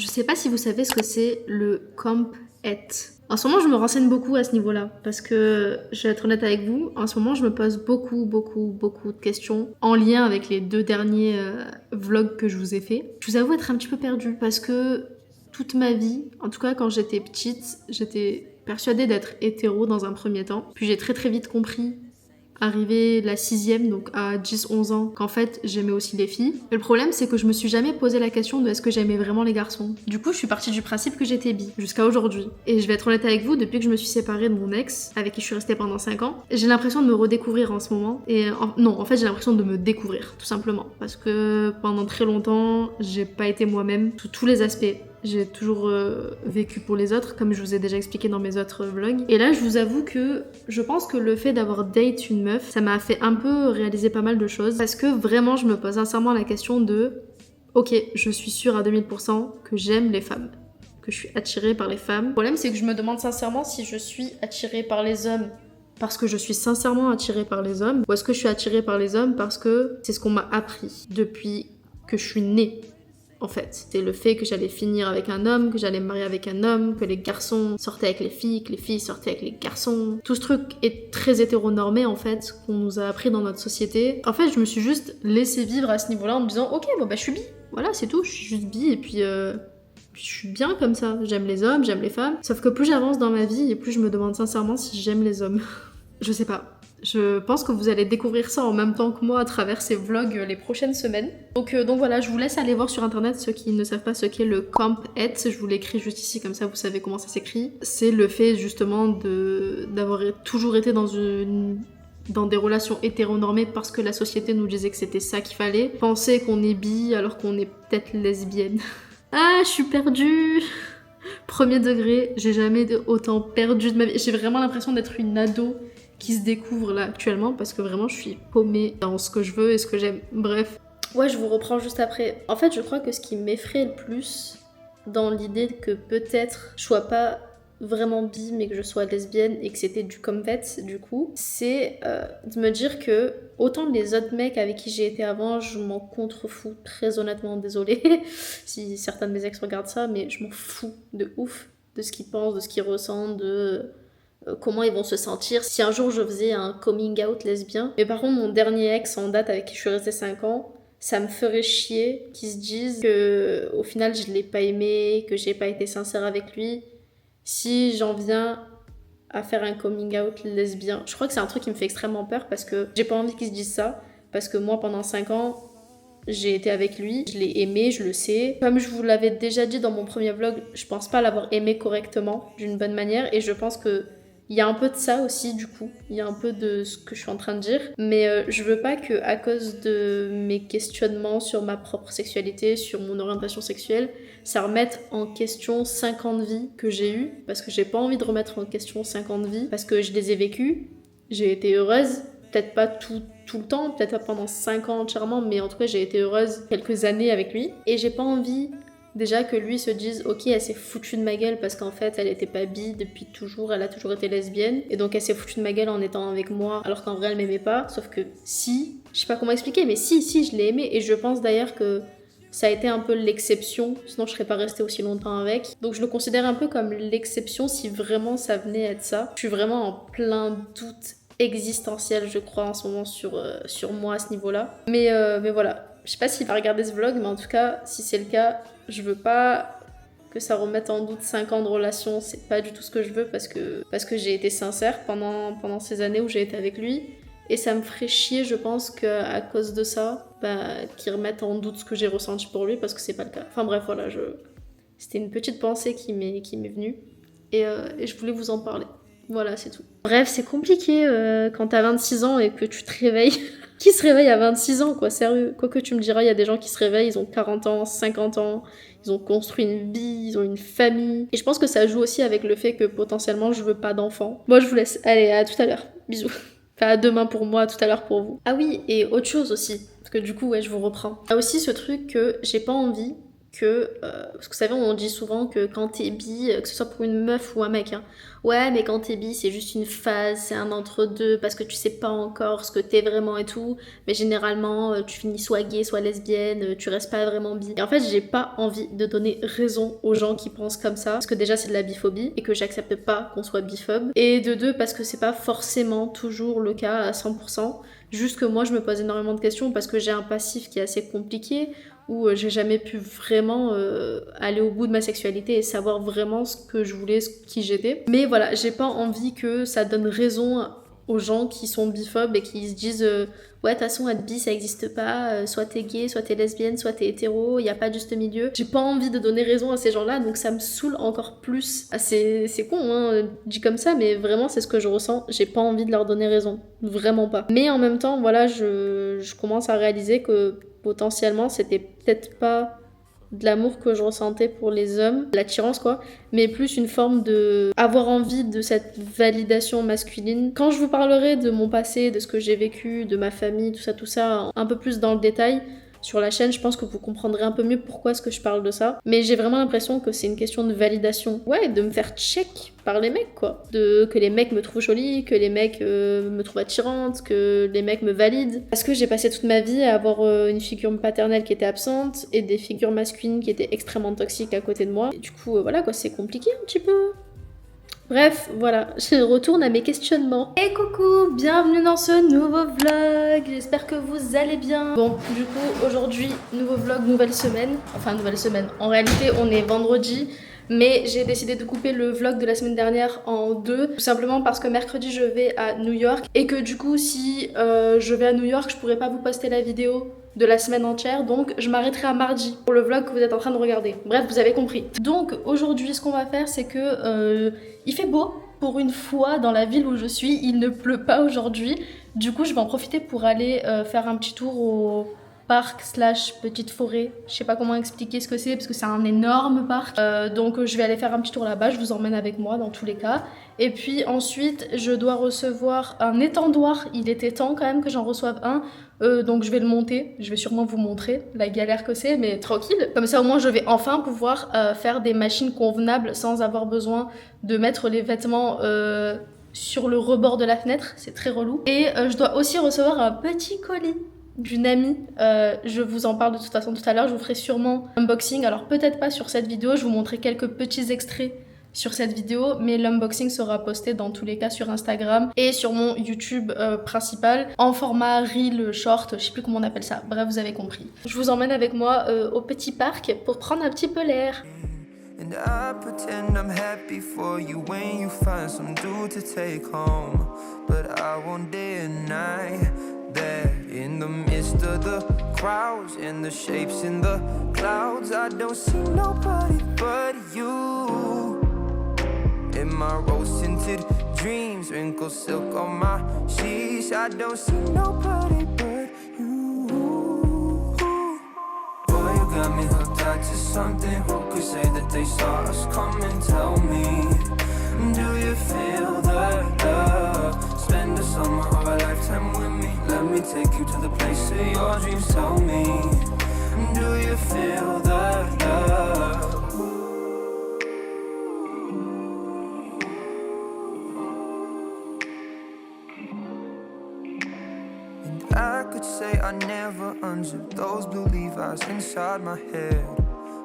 Je sais pas si vous savez ce que c'est le comp-et. En ce moment, je me renseigne beaucoup à ce niveau-là parce que, je vais être honnête avec vous, en ce moment, je me pose beaucoup de questions en lien avec les 2 derniers vlogs que je vous ai fait. Je vous avoue être un petit peu perdue parce que toute ma vie, en tout cas quand j'étais petite, j'étais persuadée d'être hétéro dans un premier temps. Puis j'ai très vite compris arrivé la 6e, donc à 10-11 ans, qu'en fait j'aimais aussi les filles. Mais le problème c'est que je me suis jamais posé la question de est-ce que j'aimais vraiment les garçons. Du coup je suis partie du principe que j'étais bi, jusqu'à aujourd'hui. Et je vais être honnête avec vous, depuis que je me suis séparée de mon ex, avec qui je suis restée pendant 5 ans, j'ai l'impression de me redécouvrir en ce moment. Non, en fait j'ai l'impression de me découvrir, tout simplement. Parce que pendant très longtemps, j'ai pas été moi-même, sous tous les aspects. J'ai toujours vécu pour les autres, comme je vous ai déjà expliqué dans mes autres vlogs. Et là, je vous avoue que je pense que le fait d'avoir date une meuf, ça m'a fait un peu réaliser pas mal de choses. Parce que vraiment, je me pose sincèrement la question de ok, je suis sûre à 2000% que j'aime les femmes, que je suis attirée par les femmes. Le problème, c'est que je me demande sincèrement si je suis attirée par les hommes parce que je suis sincèrement attirée par les hommes, ou est-ce que je suis attirée par les hommes parce que c'est ce qu'on m'a appris depuis que je suis née. En fait, c'est le fait que j'allais finir avec un homme, que j'allais me marier avec un homme, que les garçons sortaient avec les filles, que les filles sortaient avec les garçons. Tout ce truc est très hétéronormé en fait, qu'on nous a appris dans notre société. En fait, je me suis juste laissée vivre à ce niveau-là en me disant ok, bon bah je suis bi, voilà c'est tout, je suis juste bi et puis je suis bien comme ça. J'aime les hommes, j'aime les femmes. Sauf que plus j'avance dans ma vie et plus je me demande sincèrement si j'aime les hommes. Je sais pas. Je pense que vous allez découvrir ça en même temps que moi à travers ces vlogs les prochaines semaines. Donc voilà, je vous laisse aller voir sur internet ceux qui ne savent pas ce qu'est le comp-et. Je vous l'écris juste ici, comme ça vous savez comment ça s'écrit. C'est le fait justement d'avoir toujours été dans des relations hétéronormées parce que la société nous disait que c'était ça qu'il fallait. Penser qu'on est bi alors qu'on est peut-être lesbienne. Ah, je suis perdue. Premier degré, j'ai jamais autant perdu de ma vie. J'ai vraiment l'impression d'être une ado qui se découvre là actuellement parce que vraiment je suis paumée dans ce que je veux et ce que j'aime. Bref. Ouais, je vous reprends juste après. En fait, je crois que ce qui m'effraie le plus dans l'idée que peut-être je sois pas vraiment bi mais que je sois lesbienne et que c'était du comvet du coup, c'est de me dire que autant les autres mecs avec qui j'ai été avant, je m'en contrefous, très honnêtement, désolée si certains de mes ex regardent ça, mais je m'en fous de ouf de ce qu'ils pensent, de ce qu'ils ressentent, de comment ils vont se sentir si un jour je faisais un coming out lesbien. Mais par contre, mon dernier ex en date avec qui je suis restée 5 ans, ça me ferait chier qu'ils se disent que au final je l'ai pas aimé, que j'ai pas été sincère avec lui. Si j'en viens à faire un coming out lesbien, je crois que c'est un truc qui me fait extrêmement peur parce que j'ai pas envie qu'ils se disent ça. Parce que moi, pendant 5 ans, j'ai été avec lui, je l'ai aimé, je le sais. Comme je vous l'avais déjà dit dans mon premier vlog, je pense pas l'avoir aimé correctement, d'une bonne manière, et je pense que il y a un peu de ça aussi du coup, il y a un peu de ce que je suis en train de dire, mais je veux pas que à cause de mes questionnements sur ma propre sexualité, sur mon orientation sexuelle, ça remette en question 5 ans de vie que j'ai eu, parce que j'ai pas envie de remettre en question 5 ans de vie, parce que je les ai vécus, j'ai été heureuse, peut-être pas tout le temps, peut-être pas pendant 5 ans entièrement, mais en tout cas j'ai été heureuse quelques années avec lui, et j'ai pas envie déjà que lui se dise ok, elle s'est foutue de ma gueule parce qu'en fait elle était pas bi depuis toujours, elle a toujours été lesbienne et donc elle s'est foutue de ma gueule en étant avec moi alors qu'en vrai elle m'aimait pas. Sauf que si, je sais pas comment expliquer, mais si je l'ai aimé, et je pense d'ailleurs que ça a été un peu l'exception, sinon je serais pas restée aussi longtemps avec. Donc je le considère un peu comme l'exception si vraiment ça venait à être ça. Je suis vraiment en plein doute existentiel je crois en ce moment sur moi à ce niveau-là. Mais voilà, je sais pas s'il va regarder ce vlog, mais en tout cas si c'est le cas, je veux pas que ça remette en doute 5 ans de relation, c'est pas du tout ce que je veux parce que j'ai été sincère pendant ces années où j'ai été avec lui. Et ça me ferait chier, je pense, qu'à cause de ça, qu'il remette en doute ce que j'ai ressenti pour lui, parce que c'est pas le cas. Enfin bref, voilà, c'était une petite pensée qui m'est venue, et je voulais vous en parler. Voilà, c'est tout. Bref, c'est compliqué quand t'as 26 ans et que tu te réveilles. Qui se réveille à 26 ans, quoi, sérieux? Quoi que tu me diras, il y a des gens qui se réveillent, ils ont 40 ans, 50 ans, ils ont construit une vie, ils ont une famille. Et je pense que ça joue aussi avec le fait que potentiellement je veux pas d'enfants. Moi, je vous laisse. Allez, à tout à l'heure. Bisous. Enfin, à demain pour moi, à tout à l'heure pour vous. Ah oui, et autre chose aussi, parce que du coup, ouais, je vous reprends. Il y a aussi ce truc que j'ai pas envie que... parce que vous savez, on dit souvent que quand t'es bi, que ce soit pour une meuf ou un mec, hein, ouais, mais quand t'es bi, c'est juste une phase, c'est un entre-deux, parce que tu sais pas encore ce que t'es vraiment et tout, mais généralement, tu finis soit gay, soit lesbienne, tu restes pas vraiment bi. Et en fait, j'ai pas envie de donner raison aux gens qui pensent comme ça, parce que déjà, c'est de la biphobie, et que j'accepte pas qu'on soit biphobe, et de deux, parce que c'est pas forcément toujours le cas à 100%, juste que moi, je me pose énormément de questions, parce que j'ai un passif qui est assez compliqué, où j'ai jamais pu vraiment aller au bout de ma sexualité et savoir vraiment ce que je voulais, qui j'étais. Mais voilà, j'ai pas envie que ça donne raison aux gens qui sont biphobes et qui se disent ouais, de toute façon, être bi, ça existe pas, soit t'es gay, soit t'es lesbienne, soit t'es hétéro, y a pas de juste milieu. J'ai pas envie de donner raison à ces gens-là, donc ça me saoule encore plus. Ah, c'est con, hein, dit comme ça, mais vraiment, c'est ce que je ressens. J'ai pas envie de leur donner raison, vraiment pas. Mais en même temps, voilà, je commence à réaliser que potentiellement, c'était peut-être pas de l'amour que je ressentais pour les hommes, l'attirance quoi, mais plus une forme de avoir envie de cette validation masculine. Quand je vous parlerai de mon passé, de ce que j'ai vécu, de ma famille, tout ça, un peu plus dans le détail, sur la chaîne, je pense que vous comprendrez un peu mieux pourquoi est-ce que je parle de ça. Mais j'ai vraiment l'impression que c'est une question de validation. Ouais, de me faire check par les mecs, quoi. Que les mecs me trouvent jolie, que les mecs me trouvent attirante, que les mecs me valident. Parce que j'ai passé toute ma vie à avoir une figure paternelle qui était absente et des figures masculines qui étaient extrêmement toxiques à côté de moi. Et du coup, voilà, quoi, c'est compliqué un petit peu. Bref, voilà, je retourne à mes questionnements. Et coucou, bienvenue dans ce nouveau vlog, j'espère que vous allez bien. Bon, du coup, aujourd'hui, nouveau vlog, nouvelle semaine. Enfin, nouvelle semaine. En réalité, on est vendredi, mais j'ai décidé de couper le vlog de la semaine dernière en deux. Tout simplement parce que mercredi, je vais à New York. Et que du coup, si je vais à New York, je pourrais pas vous poster la vidéo de la semaine entière, donc je m'arrêterai à mardi pour le vlog que vous êtes en train de regarder. Bref, vous avez compris. Donc aujourd'hui, ce qu'on va faire, c'est que il fait beau pour une fois dans la ville où je suis, il ne pleut pas aujourd'hui. Du coup, je vais en profiter pour aller faire un petit tour au parc / petite forêt. Je sais pas comment expliquer ce que c'est parce que c'est un énorme parc. Donc je vais aller faire un petit tour là-bas, je vous emmène avec moi dans tous les cas. Et puis ensuite, je dois recevoir un étendoir. Il était temps quand même que j'en reçoive un. Donc je vais le monter, je vais sûrement vous montrer la galère que c'est, mais tranquille. Comme ça au moins je vais enfin pouvoir faire des machines convenables sans avoir besoin de mettre les vêtements sur le rebord de la fenêtre, c'est très relou. Et je dois aussi recevoir un petit colis d'une amie, je vous en parle de toute façon tout à l'heure, je vous ferai sûrement un unboxing, alors peut-être pas sur cette vidéo, je vous montrerai quelques petits extraits sur cette vidéo, mais l'unboxing sera posté dans tous les cas sur Instagram et sur mon YouTube principal en format reel, short, je sais plus comment on appelle ça, bref vous avez compris. Je vous emmène avec moi au petit parc pour prendre un petit peu l'air. And I pretend I'm happy for you when you find some dude to take home. But I won't deny that in the midst of the crowds and the shapes in the clouds, I don't see nobody but you. In my rose-tinted dreams, wrinkled silk on my sheets, I don't see nobody but you. Boy, you got me hooked on to something. Who could say that they saw us coming? Tell me, do you feel the love? Spend the summer of a lifetime with me. Let me take you to the place of your dreams. Tell me, do you feel the love? I could say I never unzipped those blue Levi's inside my head,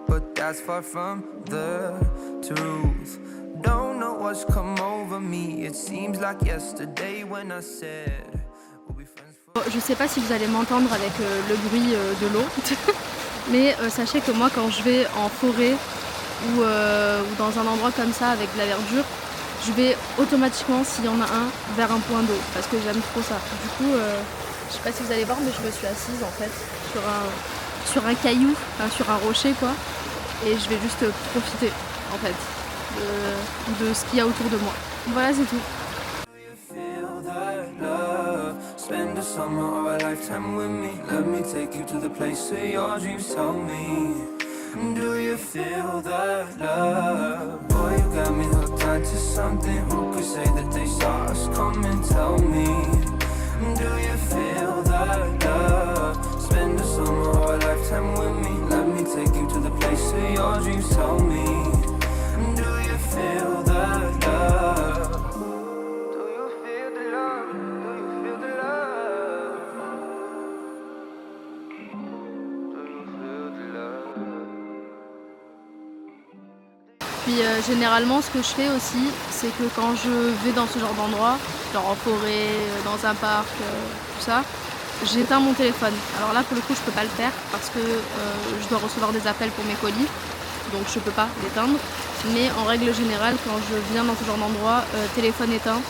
but that's far from the truth. Don't know what's come over me. It seems like yesterday when I said we'll be friends for... Je sais pas si vous allez m'entendre avec le bruit de l'eau, mais sachez que moi quand je vais en forêt ou dans un endroit comme ça avec de la verdure, je vais automatiquement, s'il y en a un, vers un point d'eau parce que j'aime trop ça. Du coup, je sais pas si vous allez voir, mais je me suis assise en fait sur un caillou, enfin, sur un rocher quoi, et je vais juste profiter en fait de ce qu'il y a autour de moi. Voilà, c'est tout. Spend the summer of a lifetime with me. Let me take you to the place of your dreams. Tell me, do you feel the love? Boy, you got me hooked on to something. Who could say that they saw us coming? Tell me, do you feel the love? Spend the summer of a lifetime with me. Let me take you to the place your dreams tell me. Do you feel the love? Do you feel the love? Do you feel the love? Do you feel the love? Puis généralement ce que je fais aussi, c'est que quand je vais dans ce genre d'endroit, genre en forêt, dans un parc, tout ça, j'éteins mon téléphone. Alors là pour le coup je peux pas le faire parce que je dois recevoir des appels pour mes colis, donc je peux pas l'éteindre. Mais en règle générale quand je viens dans ce genre d'endroit, téléphone éteint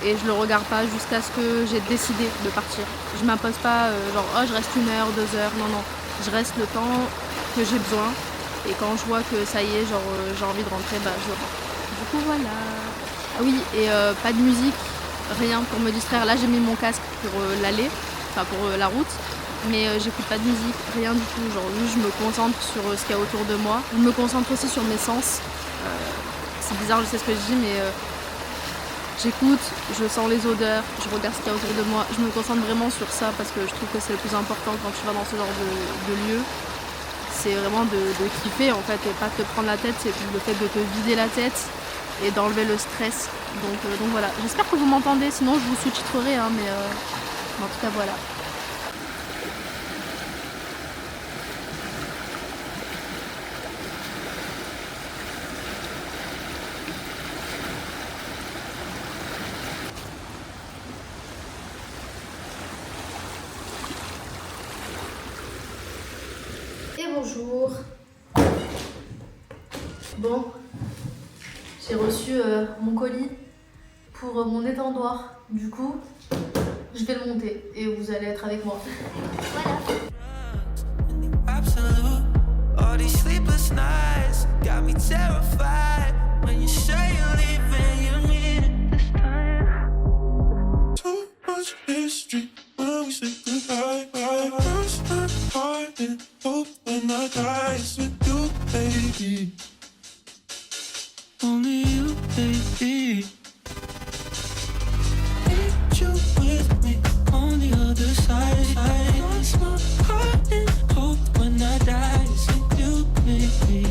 et je le regarde pas jusqu'à ce que j'ai décidé de partir. Je m'impose pas genre oh je reste 1 heure, 2 heures, non non. Je reste le temps que j'ai besoin et quand je vois que ça y est, genre j'ai envie de rentrer, bah je rentre. Du coup voilà. Ah oui et pas de musique, rien pour me distraire. Là j'ai mis mon casque pour l'aller. Enfin pour la route, mais j'écoute pas de musique, rien du tout, genre juste je me concentre sur ce qu'il y a autour de moi. Je me concentre aussi sur mes sens, c'est bizarre je sais ce que je dis mais j'écoute, je sens les odeurs, je regarde ce qu'il y a autour de moi, je me concentre vraiment sur ça parce que je trouve que c'est le plus important quand tu vas dans ce genre de lieu. C'est vraiment de kiffer en fait et pas te prendre la tête, c'est le fait de te vider la tête et d'enlever le stress. Donc voilà, j'espère que vous m'entendez, sinon je vous sous-titrerai hein, mais en tout cas voilà. Et bonjour. Bon, j'ai reçu mon colis pour mon étendoir. Du coup, je vais le monter et vous allez être avec moi. Voilà. Absolute. All these sleepless nights got me terrified. When you say you're leaving, you mean it this time. Too much history when we say goodbye. I cross my heart and hope when I die it's with you, baby. Only you, baby. Need you with me on the other side. I cross my heart and hope when I die it's with you, baby.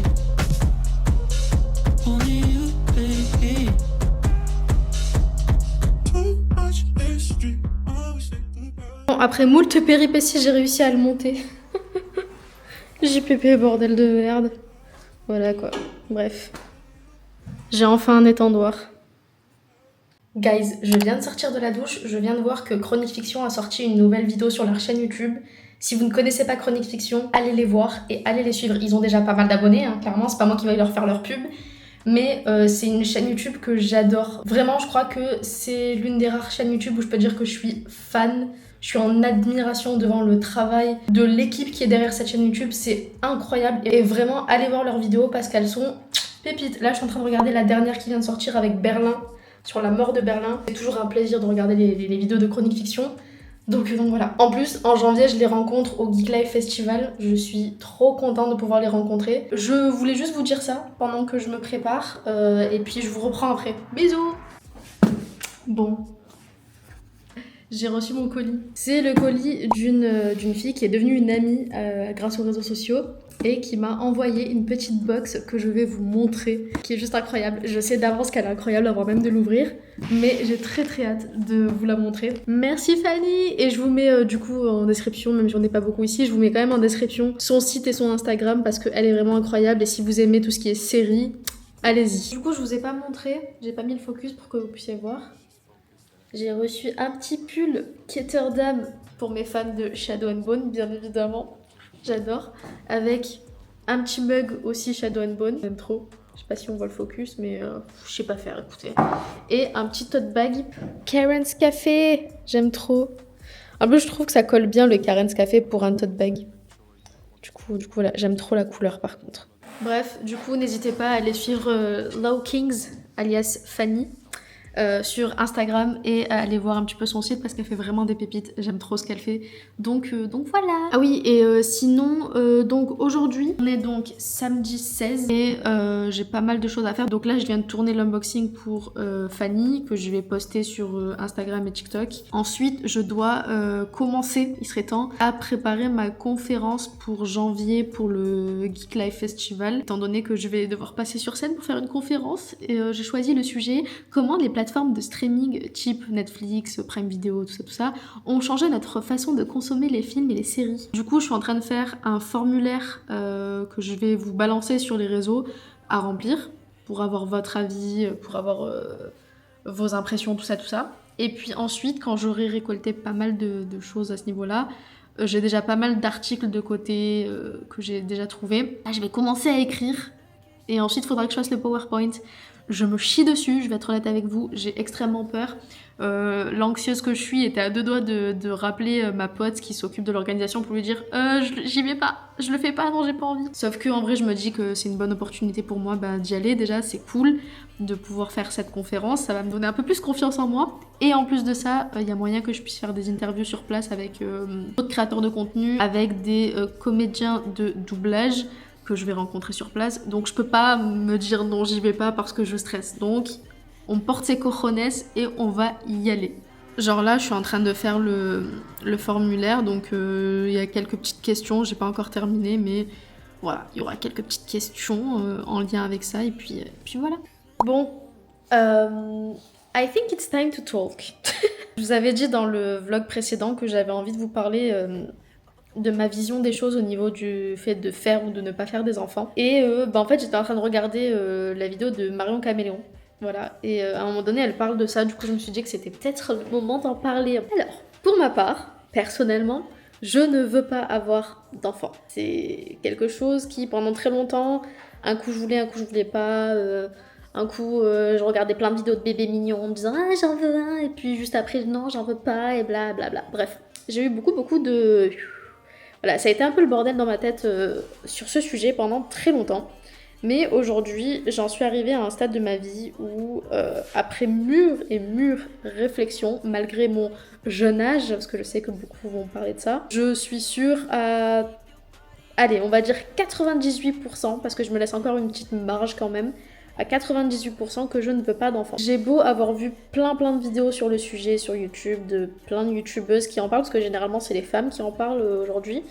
Only you, baby. Too much history when we say goodbye. Bon, après moult péripéties, j'ai réussi à le monter. JPP, bordel de merde. Voilà quoi. Bref. J'ai enfin un étendoir. Guys, je viens de sortir de la douche. Je viens de voir que Chronique Fiction a sorti une nouvelle vidéo sur leur chaîne YouTube. Si vous ne connaissez pas Chronique Fiction, allez les voir et allez les suivre. Ils ont déjà pas mal d'abonnés, hein, clairement. C'est pas moi qui vais leur faire leur pub. Mais c'est une chaîne YouTube que j'adore. Vraiment, je crois que c'est l'une des rares chaînes YouTube où je peux dire que je suis fan. Je suis en admiration devant le travail de l'équipe qui est derrière cette chaîne YouTube. C'est incroyable. Et vraiment, allez voir leurs vidéos parce qu'elles sont pépites. Là, je suis en train de regarder la dernière qui vient de sortir avec Berlin, sur la mort de Berlin. C'est toujours un plaisir de regarder les vidéos de Chronique Fiction. Donc voilà. En plus, en janvier, je les rencontre au Geek Life Festival. Je suis trop contente de pouvoir les rencontrer. Je voulais juste vous dire ça pendant que je me prépare. Et puis, je vous reprends après. Bisous! Bon. J'ai reçu mon colis. C'est le colis d'une fille qui est devenue une amie grâce aux réseaux sociaux et qui m'a envoyé une petite box que je vais vous montrer, qui est juste incroyable. Je sais d'avance qu'elle est incroyable avant même de l'ouvrir, mais j'ai très très hâte de vous la montrer. Merci Fanny! Et je vous mets du coup en description, même si on n'est pas beaucoup ici, je vous mets quand même en description son site et son Instagram parce qu'elle est vraiment incroyable et si vous aimez tout ce qui est série, allez-y. Du coup je vous ai pas montré, j'ai pas mis le focus pour que vous puissiez voir. J'ai reçu un petit pull Ketterdam pour mes fans de Shadow and Bone, bien évidemment. J'adore. Avec un petit mug aussi Shadow and Bone. J'aime trop. Je sais pas si on voit le focus, mais je sais pas faire, écoutez. Et un petit tote bag Karen's Café. J'aime trop. En plus, je trouve que ça colle bien le Karen's Café pour un tote bag. Du coup voilà, j'aime trop la couleur par contre. Bref, du coup, n'hésitez pas à aller suivre Low Kings, alias Fanny. sur Instagram et aller voir un petit peu son site parce qu'elle fait vraiment des pépites. J'aime trop ce qu'elle fait. Donc voilà. Ah oui, et sinon, donc aujourd'hui, on est donc samedi 16 et j'ai pas mal de choses à faire. Donc là, je viens de tourner l'unboxing pour Fanny que je vais poster sur Instagram et TikTok. Ensuite, je dois commencer, il serait temps, à préparer ma conférence pour janvier pour le Geek Life Festival. Étant donné que je vais devoir passer sur scène pour faire une conférence, et j'ai choisi le sujet comment les plateformes de streaming type Netflix, Prime Video, tout ça, ont changé notre façon de consommer les films et les séries. Du coup, je suis en train de faire un formulaire que je vais vous balancer sur les réseaux à remplir pour avoir votre avis, pour avoir vos impressions, tout ça. Et puis ensuite, quand j'aurai récolté pas mal de choses à ce niveau-là, j'ai déjà pas mal d'articles de côté que j'ai déjà trouvés. Là, je vais commencer à écrire et ensuite, il faudra que je fasse le PowerPoint. Je me chie dessus, je vais être honnête avec vous, j'ai extrêmement peur. L'anxieuse que je suis était à deux doigts de rappeler ma pote qui s'occupe de l'organisation pour lui dire j'y vais pas, je le fais pas, non j'ai pas envie. Sauf que en vrai je me dis que c'est une bonne opportunité pour moi d'y aller, déjà c'est cool de pouvoir faire cette conférence, ça va me donner un peu plus confiance en moi. Et en plus de ça, il y a moyen que je puisse faire des interviews sur place avec d'autres créateurs de contenu, avec des comédiens de doublage que je vais rencontrer sur place. Donc je peux pas me dire non j'y vais pas parce que je stresse. Donc on porte ses cojones et on va y aller. Genre là je suis en train de faire le formulaire, donc il y a quelques petites questions, j'ai pas encore terminé mais voilà, il y aura quelques petites questions en lien avec ça et puis voilà. Bon, I think it's time to talk. Je vous avais dit dans le vlog précédent que j'avais envie de vous parler de ma vision des choses au niveau du fait de faire ou de ne pas faire des enfants. Et en fait j'étais en train de regarder la vidéo de Marion Caméléon. Voilà, et à un moment donné elle parle de ça, du coup je me suis dit que c'était peut-être le moment d'en parler. Alors, pour ma part, personnellement, je ne veux pas avoir d'enfants. C'est quelque chose qui pendant très longtemps, un coup je voulais pas, un coup je regardais plein de vidéos de bébés mignons en me disant ah j'en veux un, et puis juste après non j'en veux pas, et blablabla. Bref, j'ai eu beaucoup de... Voilà, ça a été un peu le bordel dans ma tête sur ce sujet pendant très longtemps. Mais aujourd'hui, j'en suis arrivée à un stade de ma vie où, après mûre réflexion, malgré mon jeune âge, parce que je sais que beaucoup vont parler de ça, je suis sûre à, allez, on va dire 98%, parce que je me laisse encore une petite marge quand même, à 98% que je ne veux pas d'enfants. J'ai beau avoir vu plein de vidéos sur le sujet, sur YouTube, de plein de youtubeuses qui en parlent, parce que généralement c'est les femmes qui en parlent aujourd'hui,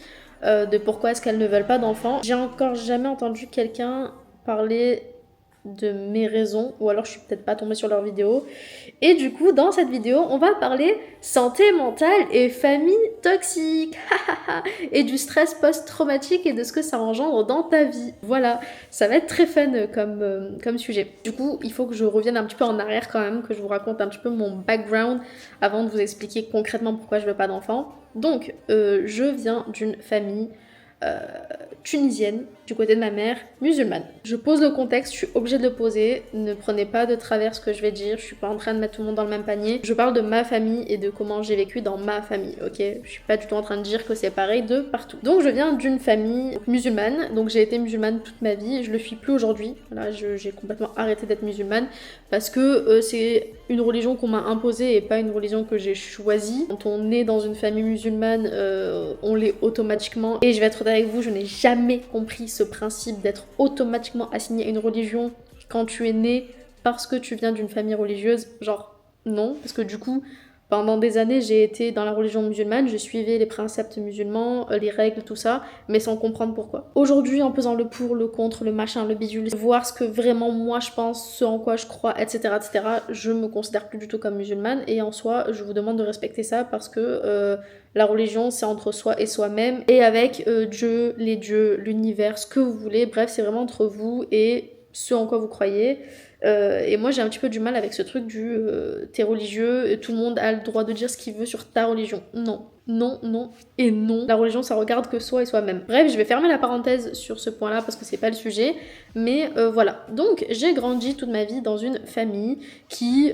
de pourquoi est-ce qu'elles ne veulent pas d'enfants. J'ai encore jamais entendu quelqu'un parler de mes raisons, ou alors je suis peut-être pas tombée sur leur vidéo. Et du coup, dans cette vidéo, on va parler santé mentale et famille toxique, et du stress post-traumatique et de ce que ça engendre dans ta vie. Voilà, ça va être très fun comme sujet. Du coup, il faut que je revienne un petit peu en arrière quand même, que je vous raconte un petit peu mon background avant de vous expliquer concrètement pourquoi je veux pas d'enfants. Donc, je viens d'une famille tunisienne, du côté de ma mère, musulmane. Je pose le contexte, je suis obligée de le poser, ne prenez pas de travers ce que je vais dire, je suis pas en train de mettre tout le monde dans le même panier. Je parle de ma famille et de comment j'ai vécu dans ma famille, ok? Je suis pas du tout en train de dire que c'est pareil de partout. Donc je viens d'une famille musulmane, donc j'ai été musulmane toute ma vie, je le suis plus aujourd'hui. Là, j'ai complètement arrêté d'être musulmane parce que c'est une religion qu'on m'a imposée et pas une religion que j'ai choisie. Quand on est dans une famille musulmane, on l'est automatiquement. Et je vais être avec vous, je n'ai jamais compris ce principe d'être automatiquement assigné à une religion quand tu es né parce que tu viens d'une famille religieuse. Genre, non, parce que du coup, pendant des années, j'ai été dans la religion musulmane, je suivais les préceptes musulmans, les règles, tout ça, mais sans comprendre pourquoi. Aujourd'hui, en pesant le pour, le contre, le machin, le bidule, voir ce que vraiment moi je pense, ce en quoi je crois, etc., je me considère plus du tout comme musulmane, et en soi, je vous demande de respecter ça parce que la religion, c'est entre soi et soi-même, et avec Dieu, les dieux, l'univers, ce que vous voulez, bref, c'est vraiment entre vous et ce en quoi vous croyez. Et moi j'ai un petit peu du mal avec ce truc du t'es religieux et tout le monde a le droit de dire ce qu'il veut sur ta religion. Non et non. La religion ça regarde que soi et soi-même. Bref, je vais fermer la parenthèse sur ce point là parce que c'est pas le sujet, mais voilà. Donc j'ai grandi toute ma vie dans une famille qui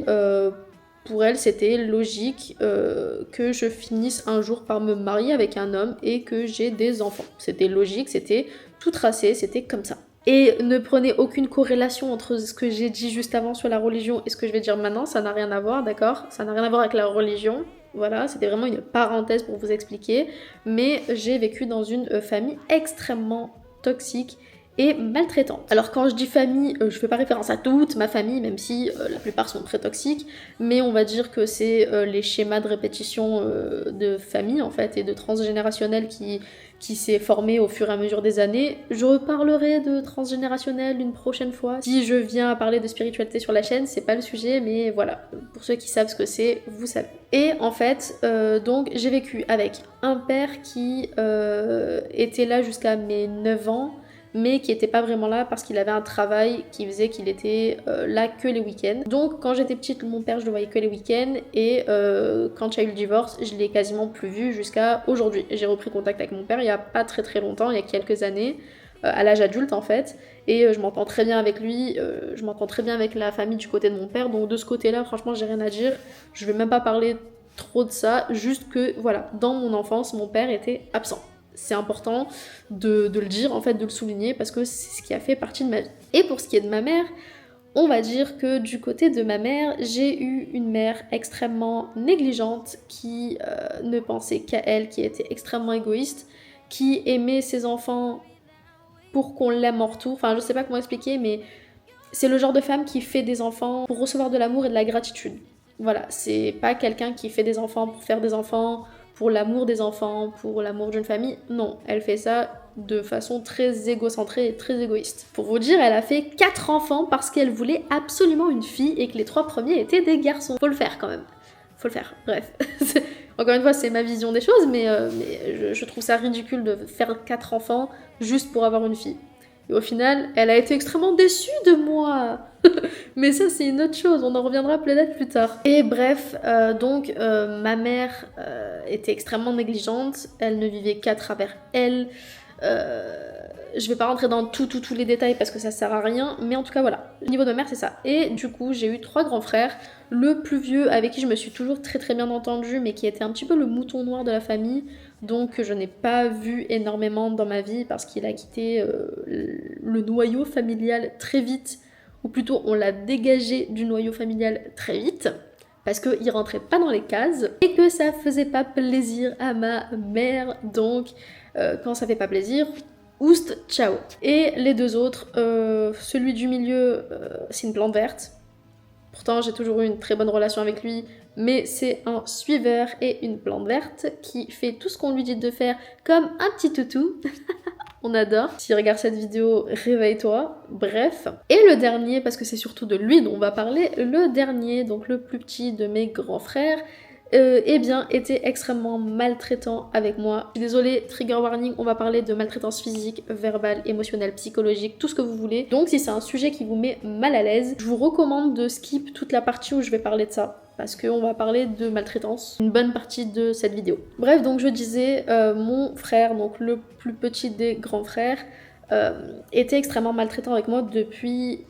pour elle c'était logique que je finisse un jour par me marier avec un homme et que j'ai des enfants. C'était logique, c'était tout tracé, c'était comme ça. Et ne prenez aucune corrélation entre ce que j'ai dit juste avant sur la religion et ce que je vais dire maintenant, ça n'a rien à voir, d'accord? Ça n'a rien à voir avec la religion. Voilà, c'était vraiment une parenthèse pour vous expliquer. Mais j'ai vécu dans une famille extrêmement toxique et maltraitant. Alors quand je dis famille, je fais pas référence à toute ma famille, même si la plupart sont très toxiques, mais on va dire que c'est les schémas de répétition de famille en fait, et de transgénérationnel qui s'est formé au fur et à mesure des années. Je reparlerai de transgénérationnel une prochaine fois. Si je viens à parler de spiritualité sur la chaîne, c'est pas le sujet, mais voilà, pour ceux qui savent ce que c'est, vous savez. Et en fait, donc j'ai vécu avec un père qui était là jusqu'à mes 9 ans, mais qui était pas vraiment là parce qu'il avait un travail qui faisait qu'il était là que les week-ends. Donc quand j'étais petite, mon père je le voyais que les week-ends, et quand il y a eu le divorce, je l'ai quasiment plus vu jusqu'à aujourd'hui. J'ai repris contact avec mon père il y a pas très longtemps, il y a quelques années, à l'âge adulte en fait, et je m'entends très bien avec lui, je m'entends très bien avec la famille du côté de mon père, donc de ce côté-là, franchement j'ai rien à dire, je vais même pas parler trop de ça, juste que voilà, dans mon enfance, mon père était absent. C'est important de le dire, en fait, de le souligner, parce que c'est ce qui a fait partie de ma vie. Et pour ce qui est de ma mère, on va dire que du côté de ma mère, j'ai eu une mère extrêmement négligente, qui ne pensait qu'à elle, qui était extrêmement égoïste, qui aimait ses enfants pour qu'on l'aime en retour. Enfin, je sais pas comment expliquer, mais c'est le genre de femme qui fait des enfants pour recevoir de l'amour et de la gratitude. Voilà, c'est pas quelqu'un qui fait des enfants pour faire des enfants, pour l'amour des enfants, pour l'amour d'une famille. Non, elle fait ça de façon très égocentrée et très égoïste. Pour vous dire, elle a fait 4 enfants parce qu'elle voulait absolument une fille et que les 3 premiers étaient des garçons. Faut le faire quand même. Faut le faire, bref. Encore une fois, c'est ma vision des choses, mais je trouve ça ridicule de faire 4 enfants juste pour avoir une fille. Et au final, elle a été extrêmement déçue de moi. Mais ça, c'est une autre chose, on en reviendra peut-être plus tard. Et bref, donc ma mère était extrêmement négligente, elle ne vivait qu'à travers elle. Je vais pas rentrer dans tous les détails parce que ça sert à rien, mais en tout cas voilà, au niveau de ma mère c'est ça. Et du coup j'ai eu 3 grands frères, le plus vieux avec qui je me suis toujours très bien entendue, mais qui était un petit peu le mouton noir de la famille, donc je n'ai pas vu énormément dans ma vie parce qu'il a quitté le noyau familial très vite, ou plutôt on l'a dégagé du noyau familial très vite, parce qu'il rentrait pas dans les cases, et que ça faisait pas plaisir à ma mère, donc quand ça fait pas plaisir, oust, ciao. Et les 2 autres, celui du milieu, c'est une plante verte. Pourtant, j'ai toujours eu une très bonne relation avec lui, mais c'est un suiveur et une plante verte qui fait tout ce qu'on lui dit de faire comme un petit toutou. On adore. Si regarde cette vidéo, réveille-toi. Bref. Et le dernier, parce que c'est surtout de lui dont on va parler, le dernier, donc le plus petit de mes grands frères, eh bien, était extrêmement maltraitant avec moi. Je suis désolée, trigger warning, on va parler de maltraitance physique, verbale, émotionnelle, psychologique, tout ce que vous voulez. Donc si c'est un sujet qui vous met mal à l'aise, je vous recommande de skip toute la partie où je vais parler de ça, parce qu'on va parler de maltraitance une bonne partie de cette vidéo. Bref, donc je disais, mon frère, donc le plus petit des grands frères, était extrêmement maltraitant avec moi depuis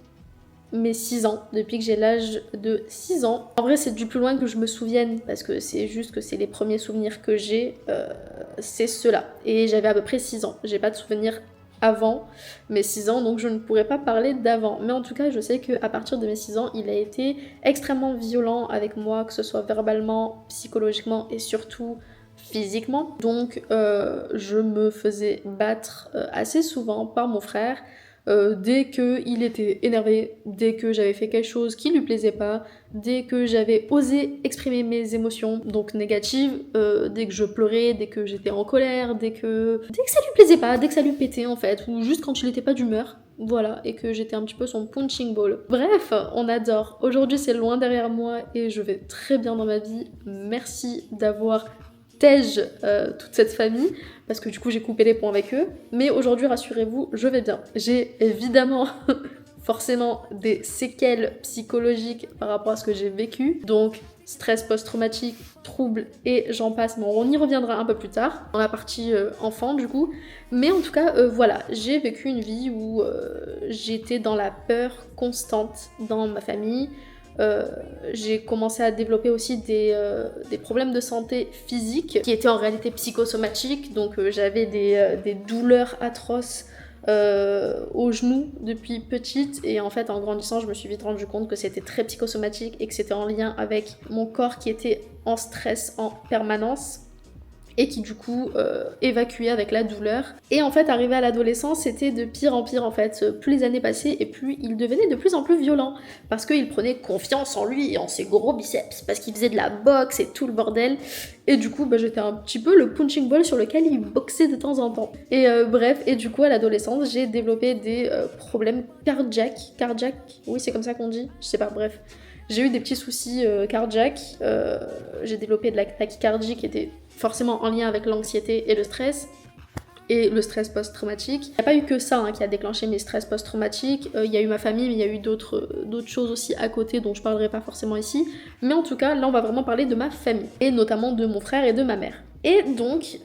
mes 6 ans, depuis que j'ai l'âge de 6 ans. En vrai, c'est du plus loin que je me souvienne, parce que c'est juste que c'est les premiers souvenirs que j'ai, c'est ceux-là. Et j'avais à peu près 6 ans, j'ai pas de souvenirs avant mes 6 ans, donc je ne pourrais pas parler d'avant. Mais en tout cas, je sais qu'à partir de mes 6 ans, il a été extrêmement violent avec moi, que ce soit verbalement, psychologiquement et surtout physiquement. Donc je me faisais battre assez souvent par mon frère. Dès qu'il était énervé, dès que j'avais fait quelque chose qui lui plaisait pas, dès que j'avais osé exprimer mes émotions, donc négatives, dès que je pleurais, dès que j'étais en colère, dès que ça lui plaisait pas, dès que ça lui pétait en fait, ou juste quand il était pas d'humeur, voilà, et que j'étais un petit peu son punching ball. Bref, on adore. Aujourd'hui c'est loin derrière moi et je vais très bien dans ma vie. Merci d'avoir toute cette famille, parce que du coup j'ai coupé les ponts avec eux, mais aujourd'hui rassurez-vous, je vais bien. J'ai évidemment forcément des séquelles psychologiques par rapport à ce que j'ai vécu, donc stress post-traumatique, troubles et j'en passe, mais on y reviendra un peu plus tard, dans la partie enfant du coup, mais en tout cas voilà, j'ai vécu une vie où j'étais dans la peur constante dans ma famille. J'ai commencé à développer aussi des problèmes de santé physique qui étaient en réalité psychosomatiques, donc j'avais des douleurs atroces au genou depuis petite, et en fait en grandissant je me suis vite rendu compte que c'était très psychosomatique et que c'était en lien avec mon corps qui était en stress en permanence et qui du coup évacuait avec la douleur. Et en fait, arrivé à l'adolescence, c'était de pire en pire en fait. Plus les années passaient et plus il devenait de plus en plus violent, parce qu'il prenait confiance en lui et en ses gros biceps, parce qu'il faisait de la boxe et tout le bordel. Et du coup, j'étais un petit peu le punching ball sur lequel il boxait de temps en temps. Et bref, et du coup, à l'adolescence, j'ai développé des problèmes cardiaques, oui c'est comme ça qu'on dit, je sais pas, bref. J'ai eu des petits soucis cardiaques, j'ai développé de la tachycardie qui était forcément en lien avec l'anxiété et le stress post-traumatique. Il n'y a pas eu que ça qui a déclenché mes stress post-traumatiques, il y a eu ma famille, mais il y a eu d'autres choses aussi à côté dont je parlerai pas forcément ici. Mais en tout cas, là on va vraiment parler de ma famille, et notamment de mon frère et de ma mère. Et donc,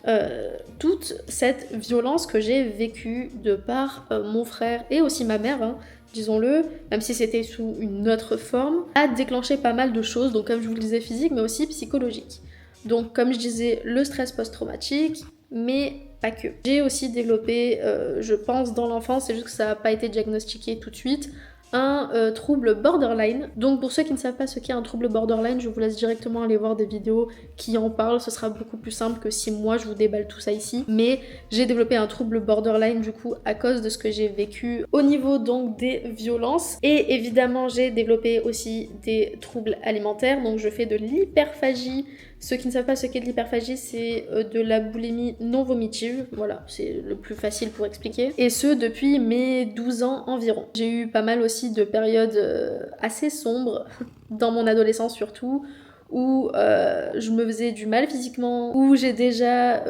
toute cette violence que j'ai vécue de par mon frère et aussi ma mère, disons-le, même si c'était sous une autre forme, a déclenché pas mal de choses, donc comme je vous le disais, physique, mais aussi psychologique. Donc comme je disais, le stress post-traumatique, mais pas que. J'ai aussi développé, je pense dans l'enfance, c'est juste que ça n'a pas été diagnostiqué tout de suite, un trouble borderline. Donc pour ceux qui ne savent pas ce qu'est un trouble borderline, je vous laisse directement aller voir des vidéos qui en parlent, ce sera beaucoup plus simple que si moi je vous déballe tout ça ici. Mais j'ai développé un trouble borderline du coup à cause de ce que j'ai vécu au niveau donc des violences. Et évidemment j'ai développé aussi des troubles alimentaires, donc je fais de l'hyperphagie. Ceux qui ne savent pas ce qu'est de l'hyperphagie, c'est de la boulimie non vomitive, voilà, c'est le plus facile pour expliquer. Et ce, depuis mes 12 ans environ. J'ai eu pas mal aussi de périodes assez sombres, dans mon adolescence surtout, où je me faisais du mal physiquement, où j'ai déjà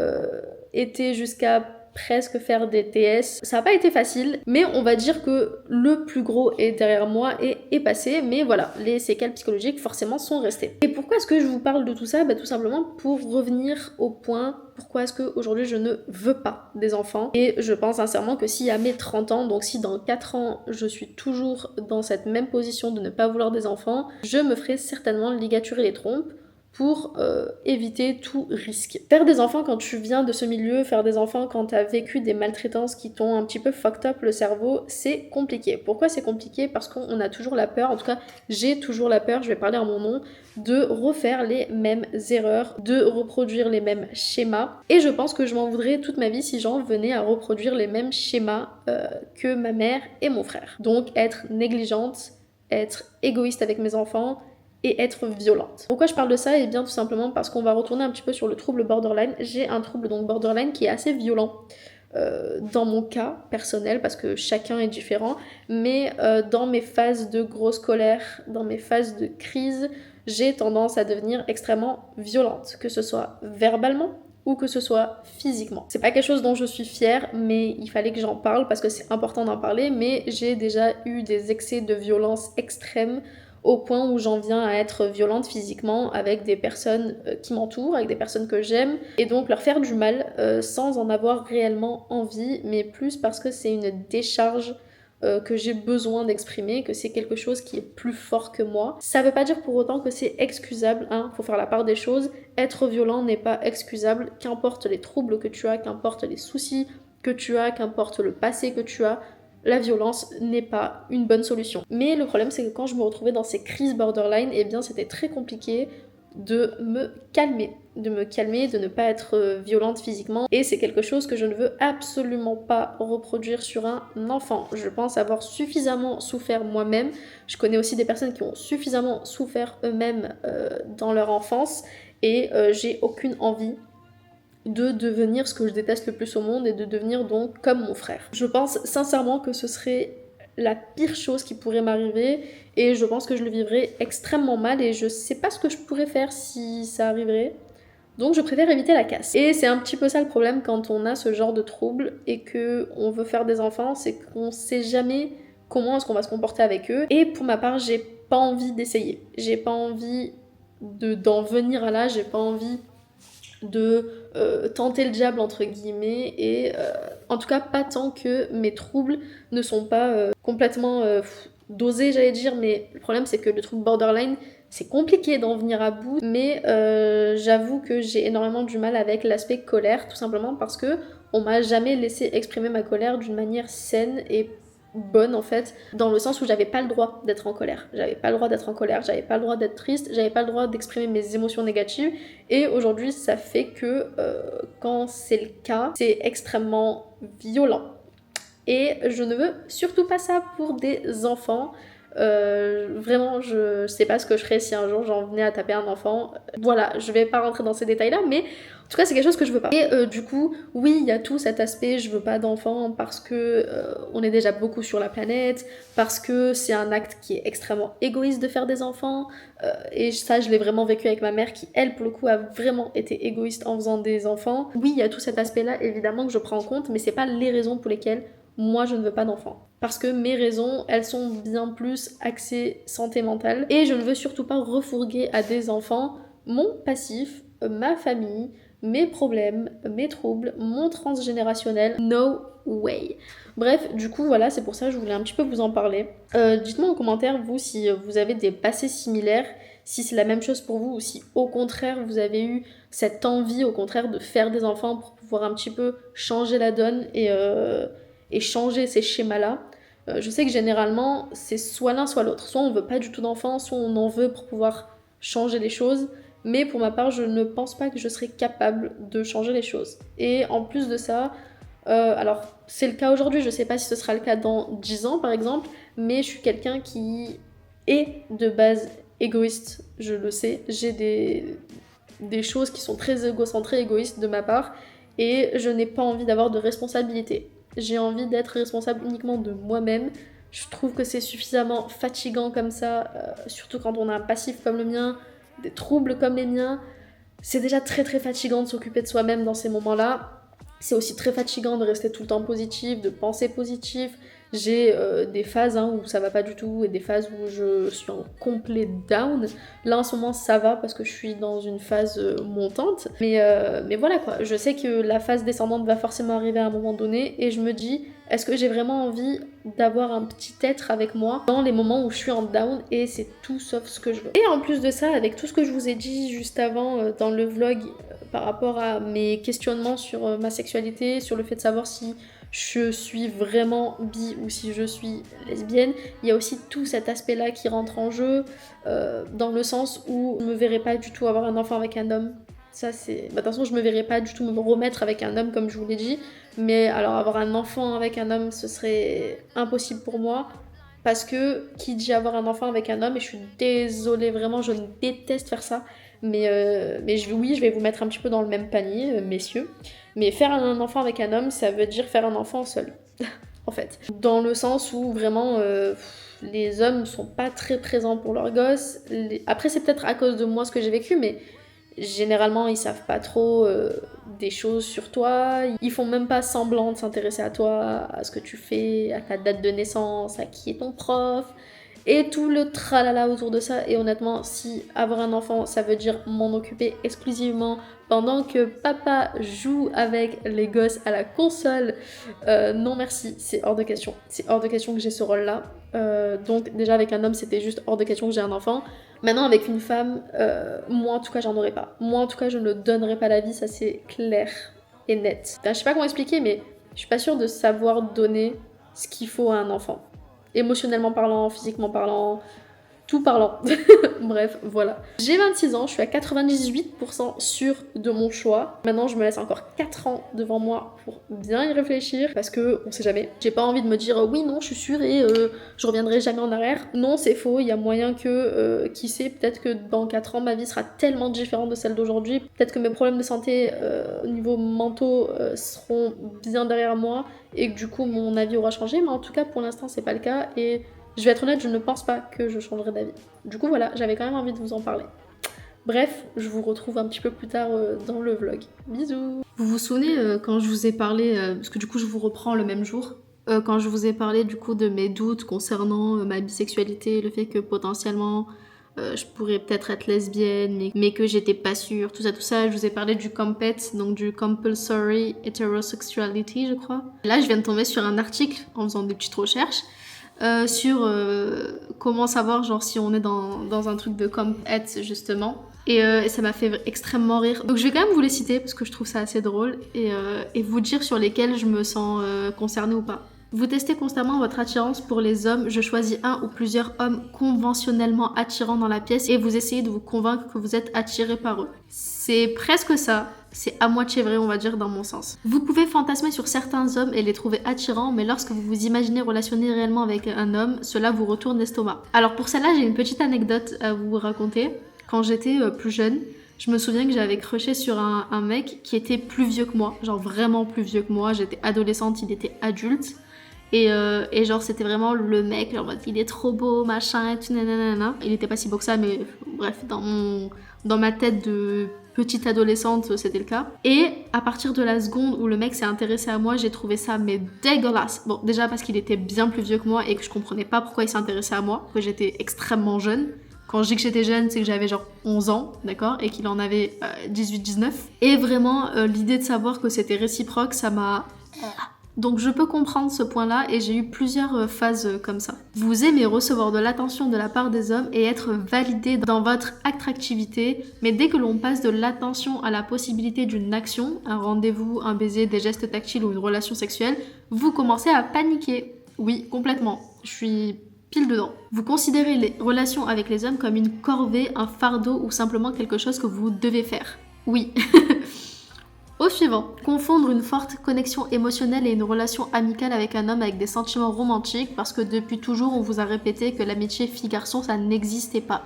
été jusqu'à presque faire des TS. Ça n'a pas été facile, mais on va dire que le plus gros est derrière moi et est passé, mais voilà, les séquelles psychologiques forcément sont restées. Et pourquoi est-ce que je vous parle de tout ça ? Tout simplement pour revenir au point, pourquoi est-ce qu'aujourd'hui je ne veux pas des enfants. Et je pense sincèrement que si à mes 30 ans, donc si dans 4 ans je suis toujours dans cette même position de ne pas vouloir des enfants, je me ferai certainement ligaturer les trompes pour éviter tout risque. Faire des enfants quand tu viens de ce milieu, faire des enfants quand tu as vécu des maltraitances qui t'ont un petit peu fucked up le cerveau, c'est compliqué. Pourquoi c'est compliqué ? Parce qu'on a toujours la peur, en tout cas j'ai toujours la peur, je vais parler en mon nom, de refaire les mêmes erreurs, de reproduire les mêmes schémas. Et je pense que je m'en voudrais toute ma vie si j'en venais à reproduire les mêmes schémas que ma mère et mon frère. Donc être négligente, être égoïste avec mes enfants, et être violente. Pourquoi je parle de ça ? Eh bien tout simplement parce qu'on va retourner un petit peu sur le trouble borderline. J'ai un trouble donc borderline qui est assez violent dans mon cas personnel, parce que chacun est différent, mais dans mes phases de grosse colère, dans mes phases de crise, j'ai tendance à devenir extrêmement violente, que ce soit verbalement ou que ce soit physiquement. C'est pas quelque chose dont je suis fière, mais il fallait que j'en parle parce que c'est important d'en parler, mais j'ai déjà eu des excès de violence extrêmes au point où j'en viens à être violente physiquement avec des personnes qui m'entourent, avec des personnes que j'aime, et donc leur faire du mal sans en avoir réellement envie, mais plus parce que c'est une décharge que j'ai besoin d'exprimer, que c'est quelque chose qui est plus fort que moi. Ça veut pas dire pour autant que c'est excusable, faut faire la part des choses. Être violent n'est pas excusable, qu'importe les troubles que tu as, qu'importe les soucis que tu as, qu'importe le passé que tu as, la violence n'est pas une bonne solution. Mais le problème, c'est que quand je me retrouvais dans ces crises borderline, eh bien c'était très compliqué de me calmer, de ne pas être violente physiquement, et c'est quelque chose que je ne veux absolument pas reproduire sur un enfant. Je pense avoir suffisamment souffert moi-même, je connais aussi des personnes qui ont suffisamment souffert eux-mêmes dans leur enfance, et j'ai aucune envie de devenir ce que je déteste le plus au monde et de devenir donc comme mon frère. Je pense sincèrement que ce serait la pire chose qui pourrait m'arriver et je pense que je le vivrais extrêmement mal et je sais pas ce que je pourrais faire si ça arriverait. Donc je préfère éviter la casse. Et c'est un petit peu ça le problème quand on a ce genre de trouble et qu'on veut faire des enfants, c'est qu'on sait jamais comment est-ce qu'on va se comporter avec eux. Et pour ma part, j'ai pas envie d'essayer. J'ai pas envie d'en venir à là, j'ai pas envie de tenter le diable entre guillemets et en tout cas pas tant que mes troubles ne sont pas complètement dosés j'allais dire, mais le problème c'est que le trouble borderline c'est compliqué d'en venir à bout, mais j'avoue que j'ai énormément du mal avec l'aspect colère, tout simplement parce que on m'a jamais laissé exprimer ma colère d'une manière saine et bonne en fait, dans le sens où j'avais pas le droit d'être en colère. J'avais pas le droit d'être en colère, j'avais pas le droit d'être triste, j'avais pas le droit d'exprimer mes émotions négatives. Et aujourd'hui, ça fait que quand c'est le cas, c'est extrêmement violent. Et je ne veux surtout pas ça pour des enfants. Vraiment, je sais pas ce que je ferais si un jour j'en venais à taper un enfant. Voilà, je vais pas rentrer dans ces détails-là, mais en tout cas, c'est quelque chose que je veux pas. Et du coup, oui, il y a tout cet aspect, je veux pas d'enfants parce que on est déjà beaucoup sur la planète, parce que c'est un acte qui est extrêmement égoïste de faire des enfants. Et ça, je l'ai vraiment vécu avec ma mère qui, elle, pour le coup, a vraiment été égoïste en faisant des enfants. Oui, il y a tout cet aspect-là, évidemment, que je prends en compte, mais c'est pas les raisons pour lesquelles moi je ne veux pas d'enfants. Parce que mes raisons, elles sont bien plus axées santé mentale. Et je ne veux surtout pas refourguer à des enfants mon passif, ma famille, mes problèmes, mes troubles, mon transgénérationnel. No way. Bref, du coup, voilà, c'est pour ça que je voulais un petit peu vous en parler. Dites-moi en commentaire, vous, si vous avez des passés similaires, si c'est la même chose pour vous, ou si au contraire, vous avez eu cette envie, au contraire, de faire des enfants pour pouvoir un petit peu changer la donne et changer ces schémas-là. Je sais que généralement, c'est soit l'un, soit l'autre. Soit on veut pas du tout d'enfants, soit on en veut pour pouvoir changer les choses. Mais pour ma part, je ne pense pas que je serais capable de changer les choses. Et en plus de ça, alors c'est le cas aujourd'hui, je sais pas si ce sera le cas dans 10 ans par exemple, mais je suis quelqu'un qui est de base égoïste, je le sais. J'ai des choses qui sont très égocentrées, égoïstes de ma part, et je n'ai pas envie d'avoir de responsabilité. J'ai envie d'être responsable uniquement de moi-même. Je trouve que c'est suffisamment fatigant comme ça, surtout quand on a un passif comme le mien, des troubles comme les miens. C'est déjà très très fatigant de s'occuper de soi-même dans ces moments-là. C'est aussi très fatigant de rester tout le temps positif, de penser positif. J'ai des phases où ça va pas du tout et des phases où je suis en complet down. Là en ce moment ça va parce que je suis dans une phase montante. Mais voilà quoi, je sais que la phase descendante va forcément arriver à un moment donné et je me dis, est-ce que j'ai vraiment envie d'avoir un petit être avec moi dans les moments où je suis en down? Et c'est tout sauf ce que je veux. Et en plus de ça, avec tout ce que je vous ai dit juste avant dans le vlog par rapport à mes questionnements sur ma sexualité, sur le fait de savoir si je suis vraiment bi ou si je suis lesbienne, il y a aussi tout cet aspect-là qui rentre en jeu, dans le sens où je me verrais pas du tout avoir un enfant avec un homme. Ça c'est... de toute façon, je me verrais pas du tout me remettre avec un homme comme je vous l'ai dit, mais alors avoir un enfant avec un homme, ce serait impossible pour moi. Parce que qui dit avoir un enfant avec un homme, et je suis désolée, vraiment, je déteste faire ça, mais oui, je vais vous mettre un petit peu dans le même panier, messieurs. Mais faire un enfant avec un homme, ça veut dire faire un enfant seul, en fait. Dans le sens où vraiment, les hommes sont pas très présents pour leurs gosses. Après, c'est peut-être à cause de moi ce que j'ai vécu, mais généralement, ils savent pas trop des choses sur toi. Ils font même pas semblant de s'intéresser à toi, à ce que tu fais, à ta date de naissance, à qui est ton prof, et tout le tralala autour de ça. Et honnêtement, si avoir un enfant, ça veut dire m'en occuper exclusivement pendant que papa joue avec les gosses à la console, non merci, c'est hors de question. C'est hors de question que j'ai ce rôle-là. Donc déjà avec un homme, c'était juste hors de question que j'ai un enfant. Maintenant avec une femme, moi en tout cas j'en aurais pas. Moi en tout cas je ne donnerais pas la vie, ça c'est clair et net. Enfin, je sais pas comment expliquer, mais je suis pas sûre de savoir donner ce qu'il faut à un enfant. Émotionnellement parlant, physiquement parlant, tout parlant. Bref, voilà. J'ai 26 ans, je suis à 98% sûre de mon choix. Maintenant, je me laisse encore 4 ans devant moi pour bien y réfléchir, parce que on sait jamais. J'ai pas envie de me dire oui, non, je suis sûre et je reviendrai jamais en arrière. Non, c'est faux, il y a moyen que, qui sait, peut-être que dans 4 ans, ma vie sera tellement différente de celle d'aujourd'hui. Peut-être que mes problèmes de santé au niveau mentaux seront bien derrière moi et que du coup, mon avis aura changé. Mais en tout cas, pour l'instant, c'est pas le cas et je vais être honnête, je ne pense pas que je changerai d'avis. Du coup, voilà, j'avais quand même envie de vous en parler. Bref, je vous retrouve un petit peu plus tard dans le vlog. Bisous. Vous vous souvenez quand je vous ai parlé, parce que du coup je vous reprends le même jour, quand je vous ai parlé du coup de mes doutes concernant ma bisexualité, le fait que potentiellement je pourrais peut-être être lesbienne, mais que j'étais pas sûre, tout ça, je vous ai parlé du COMPET, donc du Compulsory Heterosexuality, je crois. Là, je viens de tomber sur un article en faisant des petites recherches sur comment savoir genre si on est dans un truc de COMPET justement. Et ça m'a fait extrêmement rire. Donc je vais quand même vous les citer parce que je trouve ça assez drôle et vous dire sur lesquels je me sens concernée ou pas. Vous testez constamment votre attirance pour les hommes. Je choisis un ou plusieurs hommes conventionnellement attirants dans la pièce et vous essayez de vous convaincre que vous êtes attiré par eux. C'est presque ça. C'est à moitié vrai, on va dire, dans mon sens. Vous pouvez fantasmer sur certains hommes et les trouver attirants, mais lorsque vous vous imaginez relationner réellement avec un homme, cela vous retourne l'estomac. Alors pour celle-là, j'ai une petite anecdote à vous raconter. Quand j'étais plus jeune, je me souviens que j'avais crushé sur un mec qui était plus vieux que moi, genre vraiment plus vieux que moi. J'étais adolescente, il était adulte. Et genre c'était vraiment le mec, genre il est trop beau, machin, et tout, nanana. Il était pas si beau que ça, mais bref, dans ma tête de petite adolescente, c'était le cas. Et à partir de la seconde où le mec s'est intéressé à moi, j'ai trouvé ça mais dégueulasse. Bon, déjà parce qu'il était bien plus vieux que moi et que je comprenais pas pourquoi il s'intéressait à moi, que j'étais extrêmement jeune. Quand je dis que j'étais jeune, c'est que j'avais genre 11 ans, d'accord, et qu'il en avait 18-19. Et vraiment, l'idée de savoir que c'était réciproque, ça m'a... Donc je peux comprendre ce point-là et j'ai eu plusieurs phases comme ça. Vous aimez recevoir de l'attention de la part des hommes et être validé dans votre attractivité, mais dès que l'on passe de l'attention à la possibilité d'une action, un rendez-vous, un baiser, des gestes tactiles ou une relation sexuelle, vous commencez à paniquer. Oui, complètement. Je suis pile dedans. Vous considérez les relations avec les hommes comme une corvée, un fardeau ou simplement quelque chose que vous devez faire. Oui. Au suivant, confondre une forte connexion émotionnelle et une relation amicale avec un homme avec des sentiments romantiques parce que depuis toujours on vous a répété que l'amitié fille-garçon ça n'existait pas.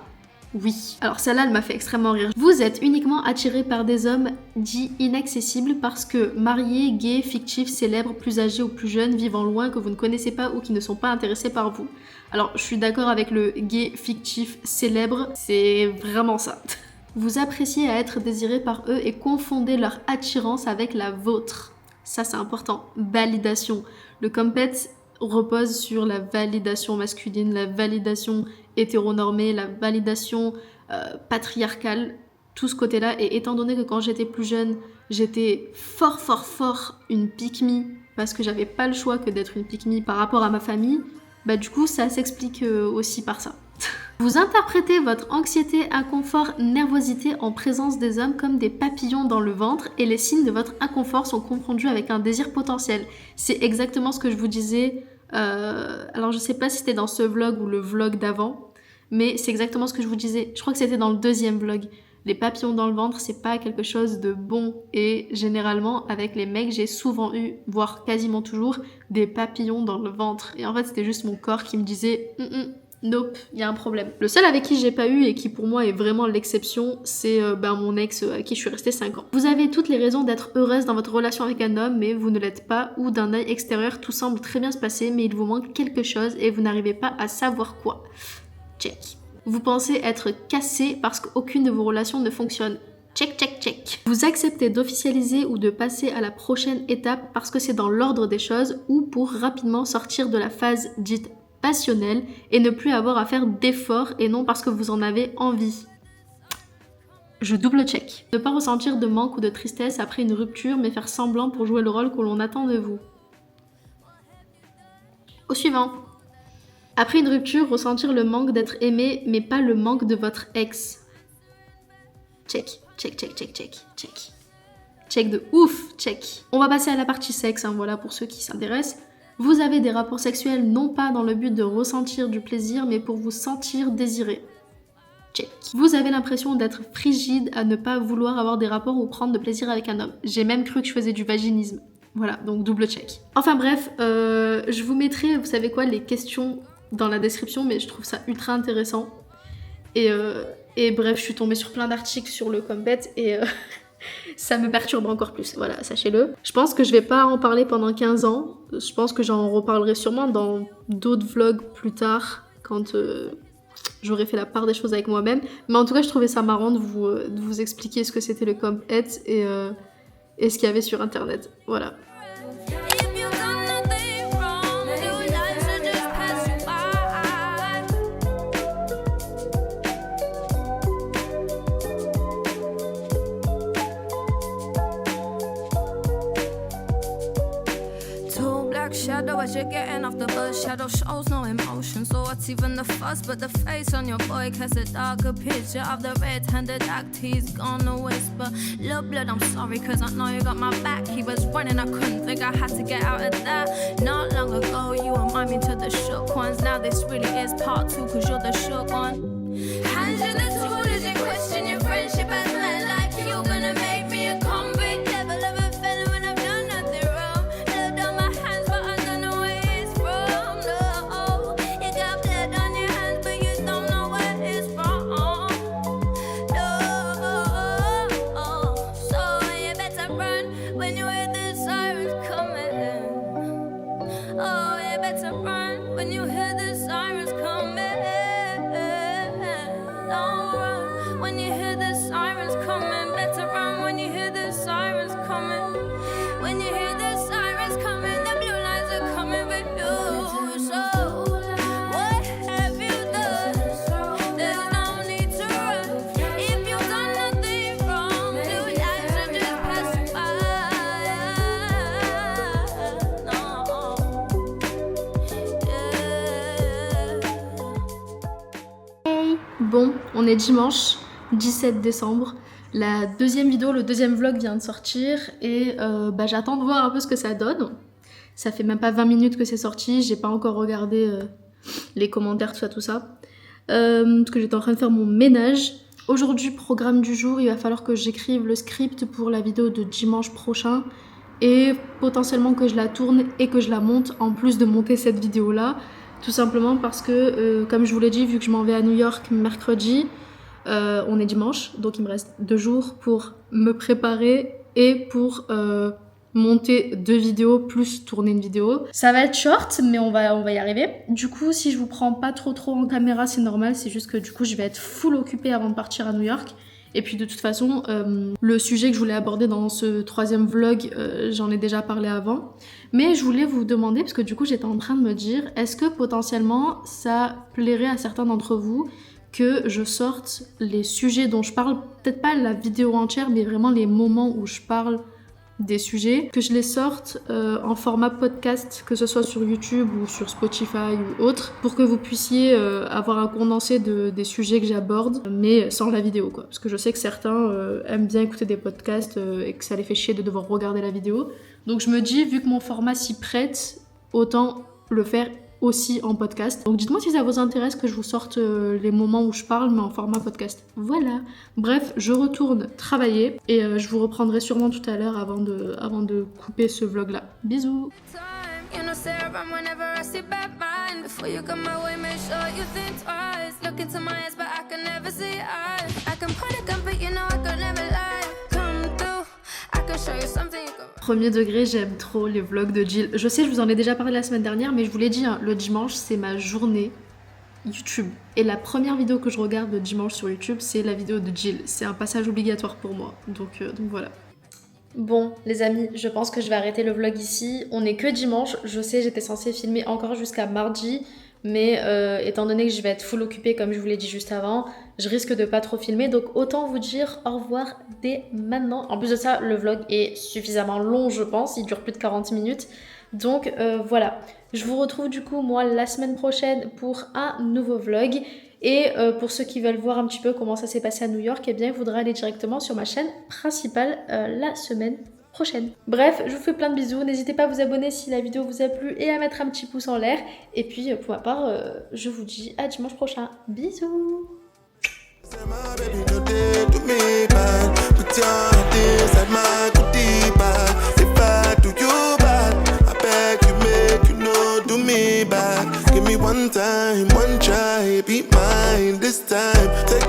Oui. Alors celle-là elle m'a fait extrêmement rire. Vous êtes uniquement attiré par des hommes dits inaccessibles parce que mariés, gays, fictifs, célèbres, plus âgés ou plus jeunes, vivant loin, que vous ne connaissez pas ou qui ne sont pas intéressés par vous. Alors je suis d'accord avec le gay, fictif, célèbre, c'est vraiment ça. Vous appréciez à être désiré par eux et confondez leur attirance avec la vôtre. Ça c'est important. Validation. Le compet repose sur la validation masculine, la validation hétéronormée, la validation patriarcale, tout ce côté-là. Et étant donné que quand j'étais plus jeune, j'étais fort une pick-me parce que j'avais pas le choix que d'être une pick-me par rapport à ma famille, bah du coup ça s'explique aussi par ça. Vous interprétez votre anxiété, inconfort, nervosité en présence des hommes comme des papillons dans le ventre et les signes de votre inconfort sont confondus avec un désir potentiel. C'est exactement ce que je vous disais. Alors je sais pas si c'était dans ce vlog ou le vlog d'avant, mais c'est exactement ce que je vous disais. Je crois que c'était dans le deuxième vlog. Les papillons dans le ventre, c'est pas quelque chose de bon. Et généralement, avec les mecs, j'ai souvent eu, voire quasiment toujours, des papillons dans le ventre. Et en fait, c'était juste mon corps qui me disait nope, il y a un problème. Le seul avec qui j'ai pas eu et qui pour moi est vraiment l'exception, c'est mon ex à qui je suis restée 5 ans. Vous avez toutes les raisons d'être heureuse dans votre relation avec un homme, mais vous ne l'êtes pas, ou d'un œil extérieur, tout semble très bien se passer, mais il vous manque quelque chose et vous n'arrivez pas à savoir quoi. Check. Vous pensez être cassé parce qu'aucune de vos relations ne fonctionne. Check. Vous acceptez d'officialiser ou de passer à la prochaine étape parce que c'est dans l'ordre des choses ou pour rapidement sortir de la phase dite passionnelle et ne plus avoir à faire d'efforts et non parce que vous en avez envie. Je double check. Ne pas ressentir de manque ou de tristesse après une rupture mais faire semblant pour jouer le rôle que l'on attend de vous. Au suivant. Après une rupture, ressentir le manque d'être aimé mais pas le manque de votre ex. Check. Check de ouf, check. On va passer à la partie sexe, voilà pour ceux qui s'intéressent. Vous avez des rapports sexuels non pas dans le but de ressentir du plaisir, mais pour vous sentir désiré. Check. Vous avez l'impression d'être frigide à ne pas vouloir avoir des rapports ou prendre de plaisir avec un homme. J'ai même cru que je faisais du vaginisme. Voilà, donc double check. Enfin bref, je vous mettrai, vous savez quoi, les questions dans la description, mais je trouve ça ultra intéressant. Et bref, je suis tombée sur plein d'articles sur le compet et... ça me perturbe encore plus, voilà, sachez-le. Je pense que je vais pas en parler pendant 15 ans. Je pense que j'en reparlerai sûrement dans d'autres vlogs plus tard, quand j'aurai fait la part des choses avec moi-même. Mais en tout cas, je trouvais ça marrant de vous expliquer ce que c'était le compet et ce qu'il y avait sur internet. Voilà. shadow as you're getting off the bus. Shadow shows no emotion, so what's even the fuss? But the face on your boy casts a darker picture of the red-handed act he's gonna whisper. Little blood, I'm sorry, cause I know you got my back. He was running, I couldn't think I had to get out of that. Not long ago, you remind me to the shook ones. Now this really is part 2, cause you're the shook one. Hands in the tool as you question your friendship as men like you gonna make me a convict. Level of a felon when I've done nothing wrong. Blood on my hands, but I don't know where it's from. No, you got blood on your hands, but you don't know where it's from. No, so you better run when you hear the sirens coming. Oh, you better run when you hear the sirens coming. Don't run when you hear the sirens coming. Better run when you hear the sirens coming. When you hear the sirens coming, the blue lights are coming for you. So, what have you done? There's no need to run. If you've done nothing wrong, blue lights are just passing by. Hey. Bon, on est dimanche 17 décembre. La deuxième vidéo, le deuxième vlog vient de sortir et j'attends de voir un peu ce que ça donne. Ça fait même pas 20 minutes que c'est sorti, j'ai pas encore regardé les commentaires, tout ça. Parce que j'étais en train de faire mon ménage. Aujourd'hui, programme du jour, il va falloir que j'écrive le script pour la vidéo de dimanche prochain et potentiellement que je la tourne et que je la monte en plus de monter cette vidéo-là. Tout simplement parce que, comme je vous l'ai dit, vu que je m'en vais à New York mercredi, on est dimanche, donc il me reste 2 jours pour me préparer et pour monter 2 vidéos plus tourner une vidéo. Ça va être short, mais on va y arriver. Du coup, si je vous prends pas trop en caméra, c'est normal, c'est juste que du coup, je vais être full occupée avant de partir à New York. Et puis de toute façon, le sujet que je voulais aborder dans ce 3e vlog, j'en ai déjà parlé avant. Mais je voulais vous demander, parce que du coup j'étais en train de me dire, est-ce que potentiellement ça plairait à certains d'entre vous que je sorte les sujets dont je parle, peut-être pas la vidéo entière, mais vraiment les moments où je parle des sujets, que je les sorte en format podcast, que ce soit sur YouTube ou sur Spotify ou autre, pour que vous puissiez avoir un condensé des sujets que j'aborde, mais sans la vidéo quoi. Parce que je sais que certains aiment bien écouter des podcasts et que ça les fait chier de devoir regarder la vidéo. Donc je me dis, vu que mon format s'y prête, autant le faire aussi en podcast. Donc dites-moi si ça vous intéresse que je vous sorte les moments où je parle, mais en format podcast. Voilà. Bref, je retourne travailler et je vous reprendrai sûrement tout à l'heure avant de couper ce vlog-là. Bisous. You know, Sarah, whenever I see bad mind, before you come my way, make sure you think twice. Look into my eyes, but I can never see eyes. I can point a gun, but you know I could never lie. Come through, I can show you something you can... Premier degré, j'aime trop les vlogs de Jill. Je sais, je vous en ai déjà parlé la semaine dernière, mais je vous l'ai dit, hein, le dimanche, c'est ma journée YouTube. Et la première vidéo que je regarde le dimanche sur YouTube, c'est la vidéo de Jill. C'est un passage obligatoire pour moi. Donc voilà. Bon, les amis, je pense que je vais arrêter le vlog ici. On est que dimanche. Je sais, j'étais censée filmer encore jusqu'à mardi. Mais étant donné que je vais être full occupée, comme je vous l'ai dit juste avant, je risque de pas trop filmer. Donc autant vous dire au revoir dès maintenant. En plus de ça, le vlog est suffisamment long, je pense. Il dure plus de 40 minutes. Donc voilà. Je vous retrouve du coup, moi, la semaine prochaine pour un nouveau vlog. Et pour ceux qui veulent voir un petit peu comment ça s'est passé à New York, eh bien, il faudra aller directement sur ma chaîne principale la semaine prochaine. Bref, je vous fais plein de bisous. N'hésitez pas à vous abonner si la vidéo vous a plu et à mettre un petit pouce en l'air. Et puis, pour ma part, je vous dis à dimanche prochain. Bisous! Give me one time, one try, be mine this time. Take